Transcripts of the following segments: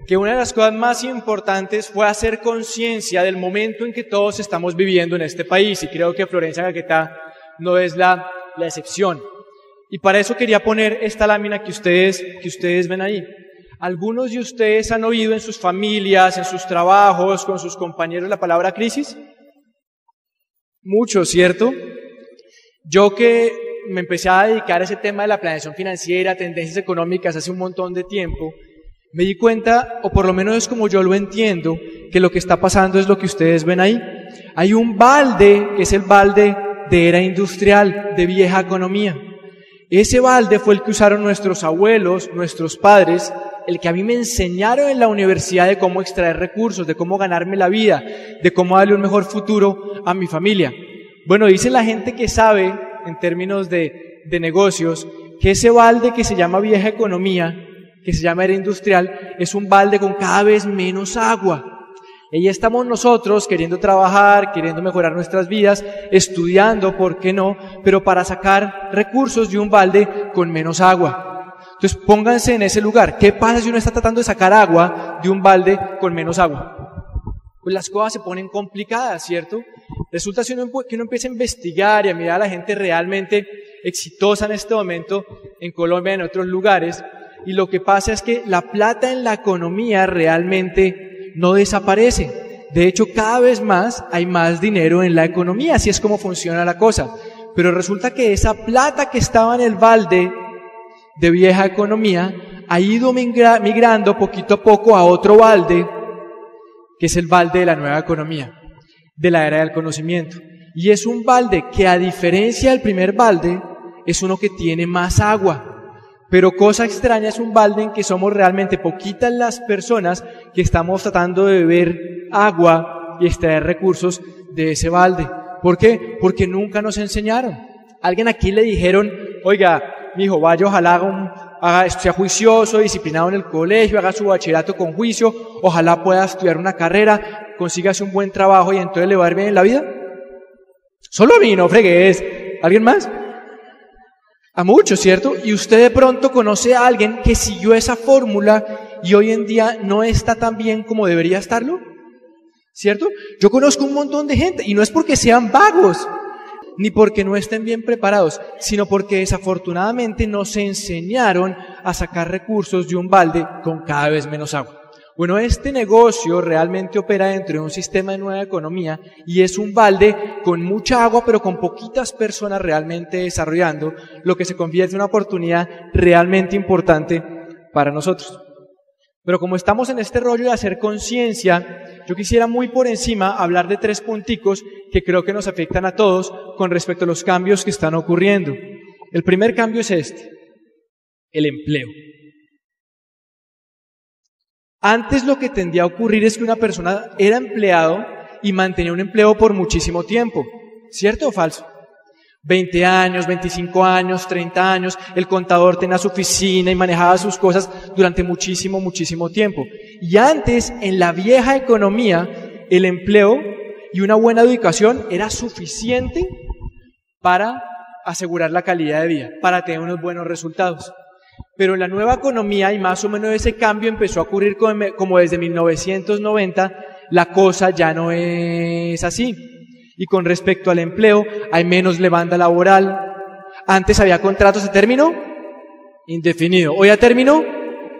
que una de las cosas más importantes fue hacer conciencia del momento en que todos estamos viviendo en este país, y creo que Florencia Caquetá no es la excepción. Y para eso quería poner esta lámina que ustedes ven ahí. ¿Algunos de ustedes han oído en sus familias, en sus trabajos, con sus compañeros la palabra crisis? Mucho, ¿cierto? Yo que me empecé a dedicar a ese tema de la planeación financiera, tendencias económicas hace un montón de tiempo, me di cuenta, o por lo menos es como yo lo entiendo, que lo que está pasando es lo que ustedes ven ahí. Hay un balde, que es el balde de era industrial, de vieja economía. Ese balde fue el que usaron nuestros abuelos, nuestros padres, el que a mí me enseñaron en la universidad de cómo extraer recursos, de cómo ganarme la vida, de cómo darle un mejor futuro a mi familia. Bueno, dice la gente que sabe, en términos de negocios, que ese balde que se llama vieja economía, que se llama era industrial, es un balde con cada vez menos agua. Y ahí estamos nosotros queriendo trabajar, queriendo mejorar nuestras vidas, estudiando, ¿por qué no? Pero para sacar recursos de un balde con menos agua. Entonces pónganse en ese lugar. ¿Qué pasa si uno está tratando de sacar agua de un balde con menos agua? Pues las cosas se ponen complicadas, ¿cierto? Resulta que uno empieza a investigar y a mirar a la gente realmente exitosa en este momento en Colombia y en otros lugares, y lo que pasa es que la plata en la economía realmente no desaparece. De hecho, cada vez más hay más dinero en la economía, así es como funciona la cosa. Pero resulta que esa plata que estaba en el balde de vieja economía ha ido migrando poquito a poco a otro balde, que es el balde de la nueva economía, de la era del conocimiento. Y es un balde que, a diferencia del primer balde, es uno que tiene más agua. Pero cosa extraña, es un balde en que somos realmente poquitas las personas que estamos tratando de beber agua y extraer recursos de ese balde. ¿Por qué? Porque nunca nos enseñaron. Alguien aquí le dijeron, oiga, mijo, vaya, ojalá sea juicioso, disciplinado en el colegio, haga su bachillerato con juicio, ojalá pueda estudiar una carrera, consígase un buen trabajo y entonces le va a ir bien en la vida. Solo a mí, no fregues. ¿Alguien más? A muchos, ¿cierto? Y usted de pronto conoce a alguien que siguió esa fórmula y hoy en día no está tan bien como debería estarlo, ¿cierto? Yo conozco un montón de gente, y no es porque sean vagos, ni porque no estén bien preparados, sino porque desafortunadamente no se enseñaron a sacar recursos de un balde con cada vez menos agua. Bueno, este negocio realmente opera dentro de un sistema de nueva economía y es un balde con mucha agua, pero con poquitas personas realmente desarrollando, lo que se convierte en una oportunidad realmente importante para nosotros. Pero como estamos en este rollo de hacer conciencia, yo quisiera muy por encima hablar de 3 punticos que creo que nos afectan a todos con respecto a los cambios que están ocurriendo. El primer cambio es este: el empleo. Antes lo que tendía a ocurrir es que una persona era empleado y mantenía un empleo por muchísimo tiempo. ¿Cierto o falso? 20 años, 25 años, 30 años, el contador tenía su oficina y manejaba sus cosas durante muchísimo tiempo. Y antes, en la vieja economía, el empleo y una buena educación era suficiente para asegurar la calidad de vida, para tener unos buenos resultados. Pero en la nueva economía, y más o menos ese cambio empezó a ocurrir como desde 1990, la cosa ya no es así. Y con respecto al empleo, hay menos demanda laboral. Antes había contratos a término indefinido, hoy a término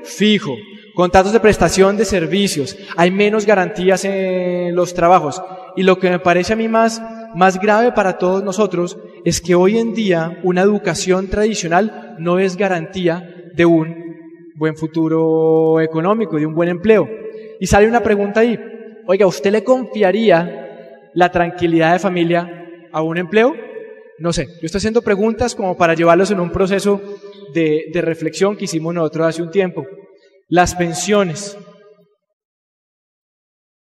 fijo, contratos de prestación de servicios, hay menos garantías en los trabajos. Y lo que me parece a mí más grave para todos nosotros es que hoy en día una educación tradicional no es garantía de un buen futuro económico, de un buen empleo. Y sale una pregunta ahí: oiga, ¿usted le confiaría la tranquilidad de familia a un empleo? No sé, yo estoy haciendo preguntas como para llevarlos en un proceso de reflexión que hicimos nosotros hace un tiempo. Las pensiones.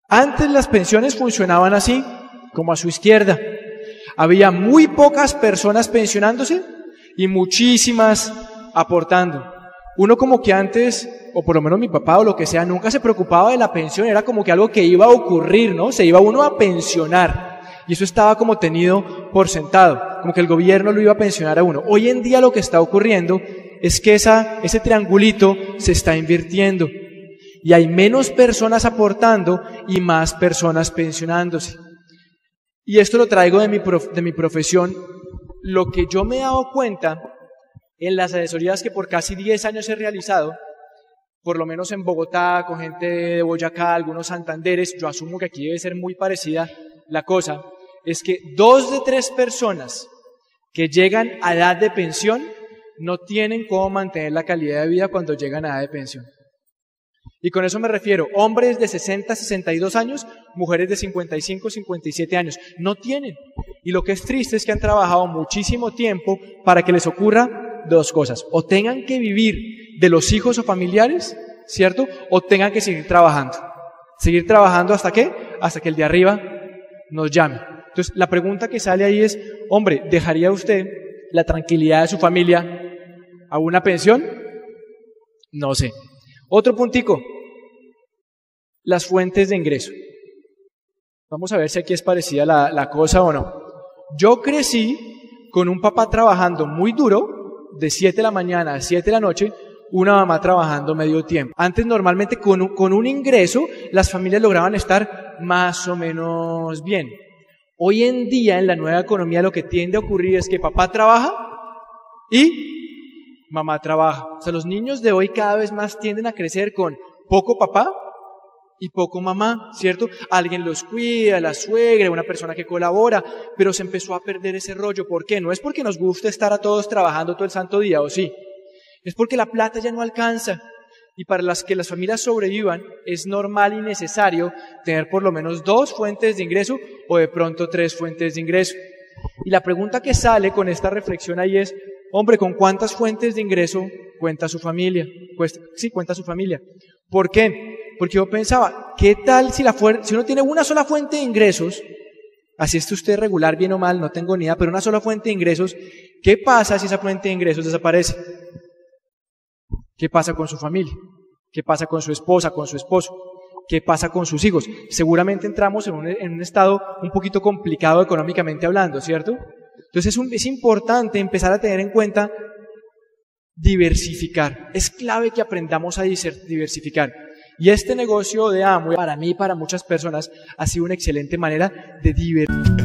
Antes las pensiones funcionaban así, como a su izquierda. Había muy pocas personas pensionándose y muchísimas aportando. Uno como que antes, o por lo menos mi papá o lo que sea, nunca se preocupaba de la pensión, era como que algo que iba a ocurrir, ¿no? Se iba uno a pensionar y eso estaba como tenido por sentado, como que el gobierno lo iba a pensionar a uno. Hoy en día lo que está ocurriendo es que ese triangulito se está invirtiendo y hay menos personas aportando y más personas pensionándose. Y esto lo traigo de mi profesión. Lo que yo me he dado cuenta en las asesorías que por casi 10 años he realizado, por lo menos en Bogotá, con gente de Boyacá, algunos Santanderes, yo asumo que aquí debe ser muy parecida la cosa, es que 2 de 3 personas que llegan a edad de pensión no tienen cómo mantener la calidad de vida cuando llegan a edad de pensión. Y con eso me refiero, hombres de 60, 62 años, mujeres de 55, 57 años, no tienen. Y lo que es triste es que han trabajado muchísimo tiempo para que les ocurra 2 cosas. O tengan que vivir de los hijos o familiares, ¿cierto? O tengan que seguir trabajando. ¿Seguir trabajando hasta qué? Hasta que el de arriba nos llame. Entonces, la pregunta que sale ahí es, hombre, ¿dejaría usted la tranquilidad de su familia a una pensión? No sé. Otro puntico, las fuentes de ingreso. Vamos a ver si aquí es parecida la cosa o no. Yo crecí con un papá trabajando muy duro, de 7 de la mañana a 7 de la noche, una mamá trabajando medio tiempo. Antes normalmente con un ingreso las familias lograban estar más o menos bien. Hoy en día en la nueva economía lo que tiende a ocurrir es que papá trabaja y mamá trabaja. O sea, los niños de hoy cada vez más tienden a crecer con poco papá y poco mamá, ¿cierto? Alguien los cuida, la suegra, una persona que colabora, pero se empezó a perder ese rollo. ¿Por qué? No es porque nos guste estar a todos trabajando todo el santo día, ¿o sí? Es porque la plata ya no alcanza. Y para que las familias sobrevivan, es normal y necesario tener por lo menos 2 fuentes de ingreso o de pronto 3 fuentes de ingreso. Y la pregunta que sale con esta reflexión ahí es, hombre, ¿con cuántas fuentes de ingreso cuenta su familia? Sí, cuenta su familia. ¿Por qué? Porque yo pensaba, ¿qué tal si uno tiene una sola fuente de ingresos, así esté usted regular, bien o mal, no tengo ni idea, pero una sola fuente de ingresos, ¿qué pasa si esa fuente de ingresos desaparece? ¿Qué pasa con su familia? ¿Qué pasa con su esposa, con su esposo? ¿Qué pasa con sus hijos? Seguramente entramos en un estado un poquito complicado económicamente hablando, ¿cierto? Entonces es importante empezar a tener en cuenta diversificar. Es clave que aprendamos a diversificar. Y este negocio de Amway, para mí y para muchas personas, ha sido una excelente manera de diversificar.